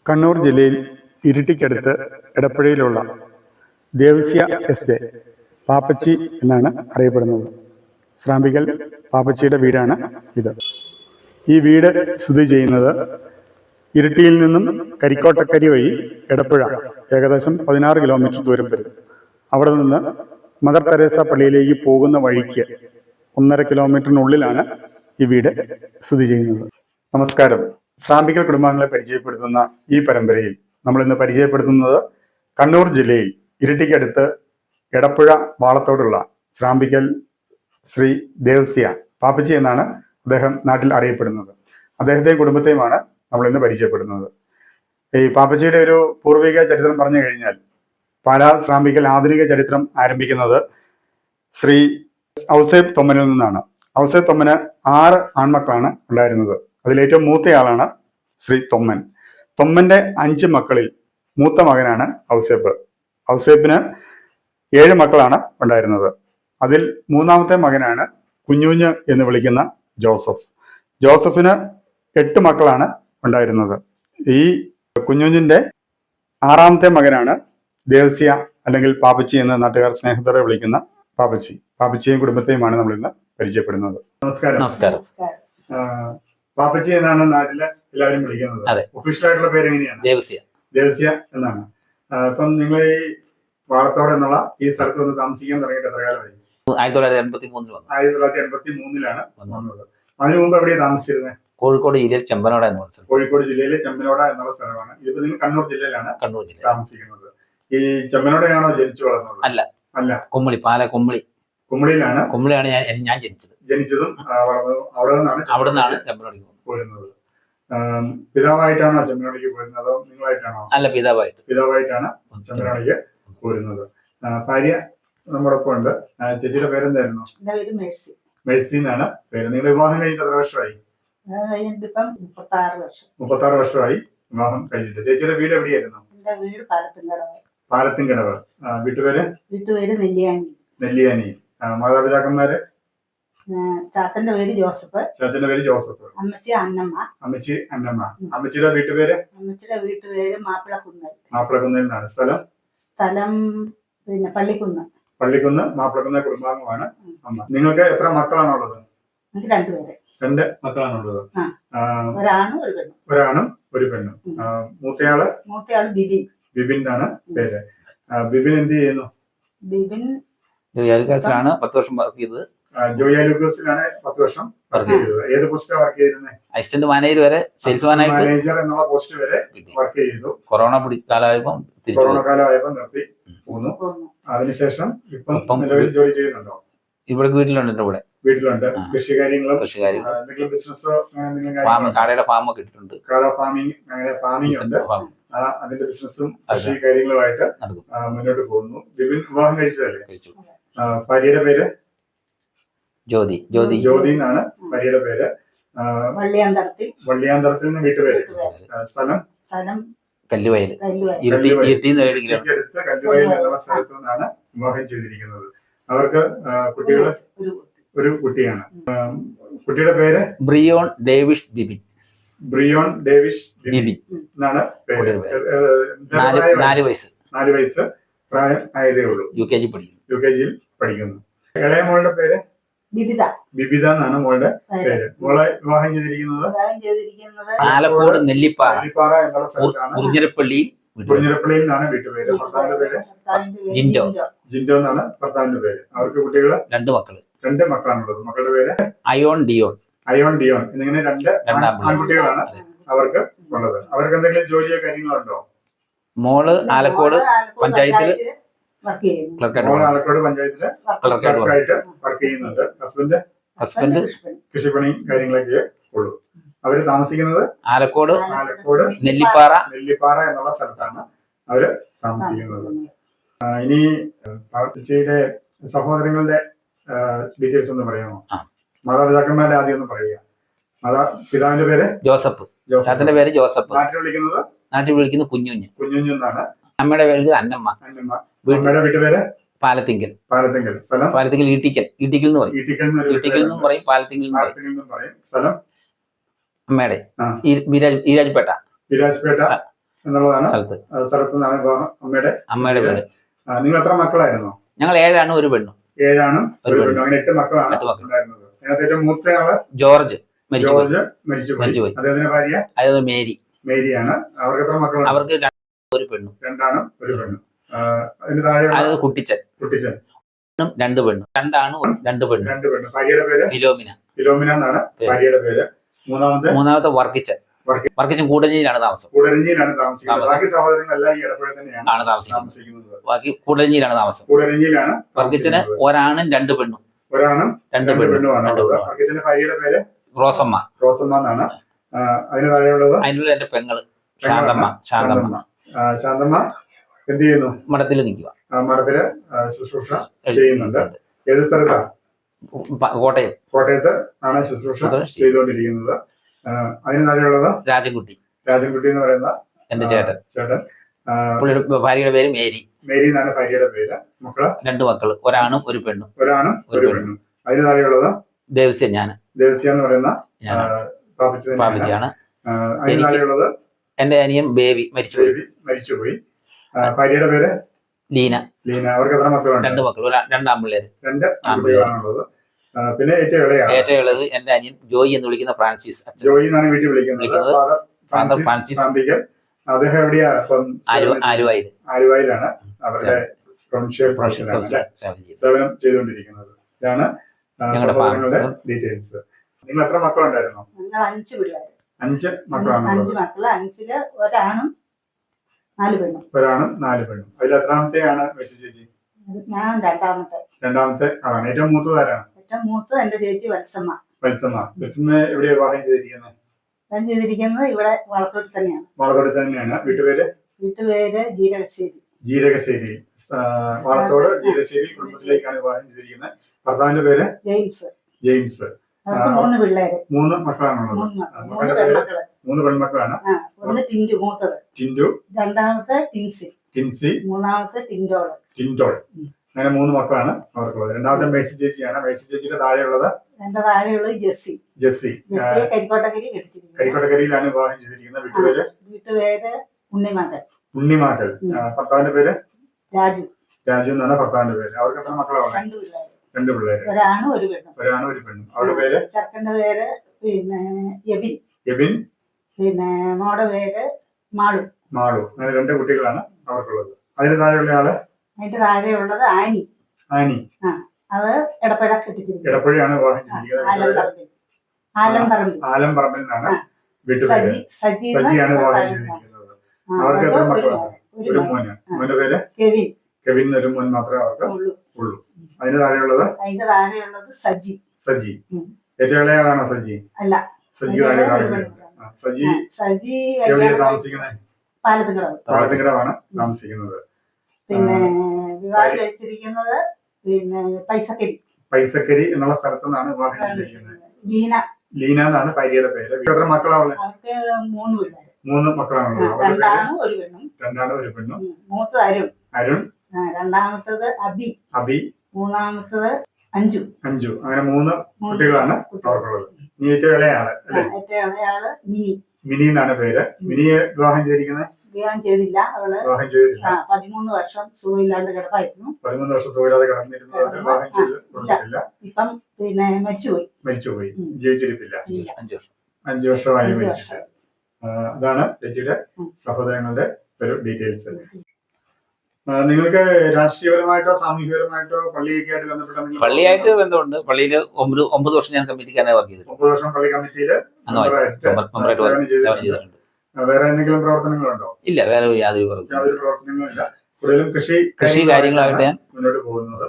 കണ്ണൂർ ജില്ലയിൽ ഇരിട്ടിക്കടുത്ത് എടപ്പുഴയിലുള്ള ദേവസ്യ എസ്റ്റേറ്റ് പാപ്പച്ചി എന്നാണ് അറിയപ്പെടുന്നത്. ശ്രാമ്പിക്കൽ പാപ്പച്ചിയുടെ വീടാണ് ഇത്. ഈ വീട് സ്ഥിതി ചെയ്യുന്നത് ഇരിട്ടിയിൽ നിന്നും കരിക്കോട്ടക്കരി വഴി എടപ്പുഴ ഏകദേശം 16 കിലോമീറ്റർ ദൂരം വരും. അവിടെ നിന്ന് മദർ തെരേസ പള്ളിയിലേക്ക് പോകുന്ന വഴിക്ക് 1.5 കിലോമീറ്ററിനുള്ളിലാണ് ഈ വീട് സ്ഥിതി ചെയ്യുന്നത്. നമസ്കാരം. ശ്രാമ്പിക്കൽ കുടുംബാംഗങ്ങളെ പരിചയപ്പെടുത്തുന്ന ഈ പരമ്പരയിൽ നമ്മൾ ഇന്ന് പരിചയപ്പെടുത്തുന്നത് കണ്ണൂർ ജില്ലയിൽ ഇരിട്ടിക്കടുത്ത് എടപ്പുഴ വാളത്തോടുള്ള ശ്രാമ്പിക്കൽ ശ്രീ ദേവസ്യ പാപ്പച്ചി എന്നാണ് അദ്ദേഹം നാട്ടിൽ അറിയപ്പെടുന്നത്. അദ്ദേഹത്തെയും കുടുംബത്തെയുമാണ് നമ്മൾ ഇന്ന് പരിചയപ്പെടുന്നത്. ഈ പാപ്പച്ചിയുടെ ഒരു പൂർവിക ചരിത്രം പറഞ്ഞു കഴിഞ്ഞാൽ പാലാ ശ്രാമ്പിക്കൽ ആധുനിക ചരിത്രം ആരംഭിക്കുന്നത് ശ്രീ ഔസേപ്പ് തൊമ്മനിൽ നിന്നാണ്. ഔസേപ്പ് തൊമ്മന് 6 ആൺമക്കളാണ് ഉണ്ടായിരുന്നത്. അതിലേറ്റവും മൂത്തയാളാണ് ശ്രീ തൊമ്മൻ. തൊമ്മന്റെ 5 മക്കളിൽ മൂത്ത മകനാണ് ഔസേപ്പ്. ഔസേപ്പിന് 7 മക്കളാണ് ഉണ്ടായിരുന്നത്. അതിൽ 3ാമത്തെ മകനാണ് കുഞ്ഞുഞ്ഞ് എന്ന് വിളിക്കുന്ന ജോസഫ്. ജോസഫിന് 8 മക്കളാണ് ഉണ്ടായിരുന്നത്. ഈ കുഞ്ഞുഞ്ഞിന്റെ 6ാമത്തെ മകനാണ് ദേവസ്യ അല്ലെങ്കിൽ പാപ്പച്ചി എന്ന് നാട്ടുകാർ സ്നേഹത്തോടെ വിളിക്കുന്ന പാപ്പച്ചി. പാപ്പച്ചിയും കുടുംബത്തെയുമാണ് നമ്മൾ ഇന്ന് പരിചയപ്പെടുന്നത്. നമസ്കാരം. നമസ്കാരം. പാപ്പച്ചി എന്നാണ് നാട്ടില് എല്ലാവരും വിളിക്കുന്നത്. ഒഫീഷ്യൽ ആയിട്ടുള്ള പേര് എങ്ങനെയാണ്? ദേവസ്യ എന്നാണ്. ഇപ്പം നിങ്ങൾ ഈ വാളത്തോട് എന്നുള്ള ഈ സ്ഥലത്ത് വന്ന് താമസിക്കാൻ തുടങ്ങിയിട്ട് എത്ര കാലമായി? 1983 വന്നത്. അതിനു മുമ്പ് എവിടെയാണ് താമസിച്ചിരുന്നത്? കോഴിക്കോട് ജില്ലയിൽ ചെമ്പനോട എന്ന് പറഞ്ഞത്. കോഴിക്കോട് ജില്ലയിലെ ചെമ്പനോട എന്നുള്ള സ്ഥലമാണ്. ഇതിപ്പോ നിങ്ങൾ കണ്ണൂർ ജില്ലയിലാണ് താമസിക്കുന്നത്. ഈ ചെമ്പനോടയാണോ ജനിച്ചു വളർന്നത്? അല്ല, കുമ്മളി, കുമ്മളിയിലാണ് ഞാൻ ജനിച്ചതും വളർന്നതും. അവിടെ നിന്നാണ് ചെമ്പനോടേക്ക് പോരുന്നത്. പിതാവായിട്ടാണോ ചെമ്പനോടേക്ക് പോരുന്നത് അതോ നിങ്ങളായിട്ടാണോ? അല്ല, പിതാവായിട്ടാണ് ചെമ്പനോടേക്ക് പോരുന്നത്. ഭാര്യ നമ്മുടെ ഒപ്പം ഉണ്ട്. ചേച്ചിയുടെ പേരെന്തായിരുന്നു? മേഴ്സി എന്നാണ് പേര്. നിങ്ങളുടെ വിവാഹം കഴിഞ്ഞിട്ട് എത്ര വർഷമായി? 36 വർഷമായി വിവാഹം കഴിഞ്ഞിട്ട്. ചേച്ചിയുടെ വീട് എവിടെയായിരുന്നു? പാലത്തിൻകടവ്. വീട്ടുപേര് നെല്ലിയാനി. മാതാപിതാക്കന്മാര്? ചാച്ചന്റെ പേര് ജോസഫ്. അമ്മച്ചി അന്നമ്മ. അമ്മച്ചിയുടെ വീട്ടുപേര്? അമ്മച്ചിയുടെ വീട്ടുപേര് മാപ്പിളക്കുന്നേൽ എന്നാണ്. സ്ഥലം പിന്നെ പള്ളിക്കുന്ന്. മാപ്പിളക്കുന്ന കുടുംബാംഗമാണ് അമ്മ. നിങ്ങൾക്ക് എത്ര മക്കളാണുള്ളത്? എനിക്ക് 2 പേര്. 2 മക്കളാണുള്ളത്. ഒരാണും ഒരു പെണ്ണും. മൂത്തയാള് ബിബിൻ എന്നാണ് പേര്. ബിബിൻ എന്ത് ചെയ്യുന്നു? ബിബിൻ ജോയാലുക്കാസിലാണ് 10 വർഷം വർക്ക് ചെയ്തത്. ജോയാലുക്കാസിലാണ് 10 വർഷം വർക്ക് ചെയ്തത്. ഏത് പോസ്റ്റാണ് വർക്ക് ചെയ്തിരുന്നത്? അസിസ്റ്റന്റ് മാനേജർ വരെ, സെയിൽസ് മാനേജർ എന്നുള്ള പോസ്റ്റ് വരെ വർക്ക് ചെയ്തു. കൊറോണ കാലമായപ്പോൾ നിർത്തി പോന്നു. അതിനുശേഷം ഇപ്പം നിലവിൽ ജോലി ചെയ്യുന്നുണ്ടോ? ഇവിടെ വീട്ടിലുണ്ട്. കൃഷി കാര്യങ്ങളും എന്തെങ്കിലും ബിസിനസ്സോ കാടയുടെ ഫാമൊക്കെ ഇട്ടിട്ടുണ്ട്. ഫാമിംഗ് ഉണ്ട്. അതിന്റെ ബിസിനസ്സും കൃഷി കാര്യങ്ങളുമായിട്ട് മുന്നോട്ട് പോകുന്നു. ബിബിൻ വിവാഹം കഴിച്ചതല്ലേ? ഭാര്യയുടെ പേര് ജ്യോതി എന്നാണ് ഭാര്യയുടെ പേര്. വള്ളിയാന്തരത്തിൽ നിന്ന് വീട്ടുപേര്. സ്ഥലം കല്ലുവയൽ. അടുത്ത് കല്ലുവയൽ എന്നുള്ള സ്ഥലത്തു നിന്നാണ് വിവാഹം ചെയ്തിരിക്കുന്നത്. അവർക്ക് കുട്ടികള് ഒരു കുട്ടിയാണ്. കുട്ടിയുടെ പേര് ബ്രിയോൺ ഡേവിസ് ബിബിൻ എന്നാണ് പേര്. 4 വയസ്സ് പ്രായം ആയതേ ഉള്ളൂ. യുകെജിയിൽ പഠിക്കുന്നു. ഇളയ മോളുടെ പേര് ബിബിത എന്നാണ് മോളുടെ പേര്. മോളെ വിവാഹം ചെയ്തിരിക്കുന്നത് ആലക്കോട് നെല്ലിപ്പാറ എന്നുള്ള സ്ഥലത്താണ്. കുറിഞ്ഞിരപ്പള്ളിയിൽ നിന്നാണ് വീട്ടുപേര്. ഭർത്താവിന്റെ പേര് ജിൻഡോ എന്നാണ് ഭർത്താവിന്റെ പേര്. അവർക്ക് കുട്ടികള് 2 മക്കളാണുള്ളത്. മക്കളുടെ പേര് അയോൺ ഡിയോൺ എന്നിങ്ങനെ 2 ആൺകുട്ടികളാണ് അവർക്ക് ഉള്ളത്. അവർക്ക് എന്തെങ്കിലും ജോലിയോ കാര്യങ്ങളോ ഉണ്ടോ? മോള് ആലക്കോട് പഞ്ചായത്തില് ക്ലർക്കായിട്ട് വർക്ക് ചെയ്യുന്നുണ്ട്. ഹസ്ബൻഡ് കൃഷിപ്പണി കാര്യങ്ങളൊക്കെ ഉള്ളൂ. അവര് താമസിക്കുന്നത് ആലക്കോട് നെല്ലിപ്പാറ എന്നുള്ള സ്ഥലത്താണ് അവര് താമസിക്കുന്നത്. ഇനി പാപ്പച്ചിയുടെ സഹോദരങ്ങളുടെ ഡീറ്റെയിൽസ് ഒന്ന് പറയാമോ? മാതാപിതാക്കന്മാരുടെ ആദ്യം ഒന്ന് പറയുക. പിതാവിന്റെ പേര് ജോസഫ്. നാട്ടിൽ വിളിക്കുന്നത് കുഞ്ഞുഞ്ഞ് എന്നാണ്. അമ്മയുടെ പേര് അന്നമ്മ. അമ്മയുടെ വീട്ടുപേര് പാലത്തിങ്കൽ. സ്ഥലം പാലത്തിങ്കൽ ഈട്ടിക്കൽ എന്ന് പറയും. പാലത്തിങ്കൽ എന്നും പറയും. സ്ഥലം അമ്മയുടെ ഈരാജ്പേട്ട. എന്നുള്ളതാണ് സ്ഥലത്ത്. സ്ഥലത്ത് നിന്നാണ് വിവാഹം. അമ്മയുടെ വീട്. നിങ്ങൾ എത്ര മക്കളായിരുന്നു? ഞങ്ങൾ 7 ആണും ഒരു പെണ്ണും. 7 ആണും ഒരു പെണ്ണും, അങ്ങനെ 8 മക്കളാണ് ഉണ്ടായിരുന്നത്. അതിനകത്ത് ഏറ്റവും മൂത്തയാള് ജോർജ് മരിച്ചുപോയി. അദ്ദേഹത്തിന്റെ ഭാര്യ അതായത് മേരിയാണ്. അവർക്ക് എത്ര മക്കളാണ്? അവർക്ക് 2 പെണ്ണും. 2 ആണും ഒരു പെണ്ണും. അതിന് താഴെ കുട്ടിച്ചൻ 2 പെണ്ണും. 2 ആണും 2 പെണ്ണും. 2 പെണ്ണും. ഭാര്യയുടെ പേര് ഫിലോമിന എന്നാണ് ഭാര്യയുടെ പേര്. മൂന്നാമത്തെ വർക്കിച്ചൻ കൂടരഞ്ഞിയിലാണ് താമസിക്കുന്നത്. ബാക്കി സഹോദരങ്ങളെല്ലാം ഈ എടപ്പുഴ തന്നെയാണ് താമസിക്കുന്നത്. ബാക്കി കൂടരഞ്ഞിയിലാണ് താമസം. കൂടരഞ്ഞിയിലാണ്. വർക്കിച്ചന് 1 ആണും 2 പെണ്ണും. 1 ആണും 2 പെണ്ണുമാണ് ഉള്ളത്. വർക്കിച്ചന്റെ ഭാര്യയുടെ പേര് റോസമ്മ എന്നാണ്. അതിന് താഴെയുള്ളത് അതിനുള്ള എന്റെ പെങ്ങള് ശാന്തമ്മ എന്ത് ചെയ്യുന്നു? മഠത്തിൽ നിൽക്കുക. മഠത്തില് ശുശ്രൂഷ ചെയ്യുന്നുണ്ട്. ഏത് സ്ഥലത്താ? കോട്ടയത്ത് ആണ് ശുശ്രൂഷ ചെയ്തുകൊണ്ടിരിക്കുന്നത്. അതിന് താഴെയുള്ളത് രാജൻകുട്ടി എന്ന് പറയുന്ന എന്റെ ചേട്ടൻ. ഭാര്യയുടെ പേര് മേരി എന്നാണ് ഭാര്യയുടെ പേര്. മക്കള് 2 മക്കള്, 1 ആണും ഒരു പെണ്ണും. അതിന് താഴെയുള്ളത് ദേവസ്യ എന്ന് പറയുന്ന പാപ്പച്ചിയാണ്. അതിന് താഴെയുള്ളത് എന്റെ അനിയൻ ബേബി മരിച്ചുപോയി. ഭാര്യയുടെ പേര് ലീന. അവർക്ക് എത്ര മക്കളുണ്ട്? 2 മക്കൾ, 2 ആൺപിള്ളേര്. 2 ആൺപിള്ളേരാണുള്ളത്. പിന്നെ ഏറ്റവും ഇളയത് എന്റെ അനിയൻ ജോയി എന്ന് വിളിക്കുന്ന ഫ്രാൻസിസ്. ജോയി എന്നാണ് വീട്ടിൽ വിളിക്കുന്നത്. Father Francis. അദ്ദേഹം എവിടെയാ? ആലുവായിലാണ് അവരുടെ സേവനം ചെയ്തുകൊണ്ടിരിക്കുന്നത്. ഇതാണ് സഹോദരങ്ങളുടെ ഡീറ്റെയിൽസ്. നിങ്ങൾ എത്ര മക്കളുണ്ടായിരുന്നു? 5 മക്കളാണ്. 5 മക്കള്. 5-ല് 1 ആണും 4 പെണ്ണും. അതിൽ എത്രാമത്തെയാണ് മേഴ്സി ചേച്ചി? ഞാൻ രണ്ടാമത്തെ ആളാണ്. ഏറ്റവും മൂത്തത് ആരാണ്? ഏറ്റവും മൂത്തത് എന്റെ ചേച്ചി വത്സമ്മ. എവിടെ വിവാഹം ചെയ്തിരിക്കുന്നത്? ഇവിടെ വളത്തോട്ട് തന്നെയാണ്. വീട്ടുപേര് ജീരകശ്ശേരി. വളത്തോട് ജീരകശ്ശേരി കുടുംബത്തിലേക്കാണ് വിവാഹം ചെയ്തിരിക്കുന്നത്. ഭർത്താവിന്റെ പേര് ജെയിംസ്. 3 പിള്ളേര്. 3 മക്കളാണുള്ളത്. 3 പെൺമക്കളാണ്. ഒന്ന് ടിൻഡു, രണ്ടാമത്തെ ടിൻസി, മൂന്നാമത്തെ ടിൻഡോൾ. അങ്ങനെ 3 മക്കളാണ് അവർക്കുള്ളത്. രണ്ടാമത്തെ മേഴ്സി ചേച്ചിയാണ്. മേഴ്സി ചേച്ചിയുടെ താഴെയുള്ളത് ജെസ്സി. കരിക്കോട്ടക്കരിയിലാണ് വിവാഹം ചെയ്തിരിക്കുന്നത്. വീട്ടുപേര് ഉണ്ണിമാക്കൽ. ഭർത്താവിന്റെ പേര് രാജു എന്നാണ് ഭർത്താവിന്റെ പേര്. അവർക്ക് എത്ര മക്കളാണ്? 2 പിള്ളേര്. 1 ആണും ഒരു പെണ്ണും. അവരുടെ പേര്? ചെറുക്കന്റെ പേര് എബിൻ. മോടെ പേര് മാളു. അങ്ങനെ 2 കുട്ടികളാണ് അവർക്കുള്ളത്. അതിന് താഴെയുള്ള ആനി. അത് എടപ്പഴയാണ് വിവാഹം ചെയ്തിരിക്കുന്നത്. ആലംപറമ്പിൽ നിന്നാണ് വീട്ടുപേര്. സജിയാണ് വിവാഹം ചെയ്തിരിക്കുന്നത്. അവർക്ക് എത്ര മക്കളുണ്ട്? ഒരു മോന്റെ പേര് കെവിൻ. ഒരു മോൻ മാത്രമേ അവർക്ക് ഉള്ളൂ. അതിന് താഴെയുള്ളത് സജി. ഏറ്റവും ഇളയാളാണോ സജി? അല്ല, സജിക്ക് താഴെ. സജി എവിടെയാണ് താമസിക്കുന്നത്? പാലത്തിങ്കടമാണ് താമസിക്കുന്നത്. പിന്നെ വിവാഹം കഴിച്ചിരിക്കുന്നത് പൈസക്കരി എന്നുള്ള സ്ഥലത്തു നിന്നാണ് വിവാഹം ചെയ്തിരിക്കുന്നത്. ലീന എന്നാണ് ഭാര്യയുടെ പേര്. എത്ര മക്കളാണ്? അവർക്ക് 3 പിള്ളേര്. 3 മക്കളാണുള്ളത്. 2 ആണും ഒരു പെണ്ണും. മൂത്തത് അരുൺ. രണ്ടാമത്തത് അബി. മൂന്നാമത്തത് അഞ്ചു. അങ്ങനെ 3 കുട്ടികളാണ് അവർക്കുള്ളത്. ഇനി ഏറ്റവും ഇളയാള് അല്ലെ? ഏറ്റവും ഇളയാള് മിനി എന്നാണ് പേര്. മിനിയെ വിവാഹം ചെയ്തിരിക്കുന്നത്? വിവാഹം ചെയ്തില്ല. അവള് 13 വർഷം സുഖമില്ലാണ്ട് കിടപ്പായിരുന്നു. 13 വർഷം സുഖമില്ലാതെ കിടന്നിരുന്നു. വിവാഹം ചെയ്ത് കൊടുത്തിട്ടില്ല. ഇപ്പം മരിച്ചുപോയി. ജീവിച്ചിരിപ്പില്ല. 5 വർഷമായി മരിച്ചിട്ട്. അതാണ് ചേച്ചിയുടെ സഹോദരങ്ങളുടെ ഒരു ഡീറ്റെയിൽസ്. നിങ്ങൾക്ക് രാഷ്ട്രീയപരമായിട്ടോ സാമൂഹികപരമായിട്ടോ പള്ളിയൊക്കെ ആയിട്ട് ബന്ധപ്പെട്ട? പള്ളിയായിട്ട് ബന്ധമുണ്ട്. പള്ളിയിൽ 9 വർഷം ഞാൻ കമ്മിറ്റിക്കാരായി വർക്ക് ചെയ്തു. 9 വർഷം പള്ളി കമ്മിറ്റിയിൽ ചെയ്തിട്ടുണ്ട്. വേറെ എന്തെങ്കിലും പ്രവർത്തനങ്ങളുണ്ടോ? ഇല്ല, വേറെ യാതൊരു പ്രവർത്തനങ്ങളും ഇല്ല. കൂടുതലും കൃഷി കാര്യങ്ങളായിട്ട് ഞാൻ മുന്നോട്ട് പോകുന്നത്.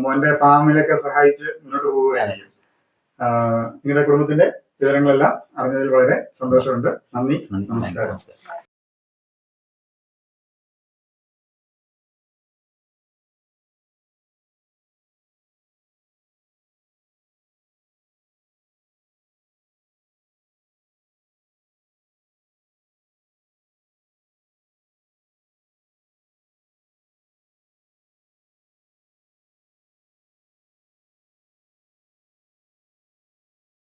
മോന്റെ ഫാമിലൊക്കെ സഹായിച്ച് മുന്നോട്ട് പോവുകയായിരിക്കും. നിങ്ങളുടെ കുടുംബത്തിന്റെ വിവരങ്ങളെല്ലാം അറിഞ്ഞതിൽ വളരെ സന്തോഷമുണ്ട്. നന്ദി, നമസ്കാരം.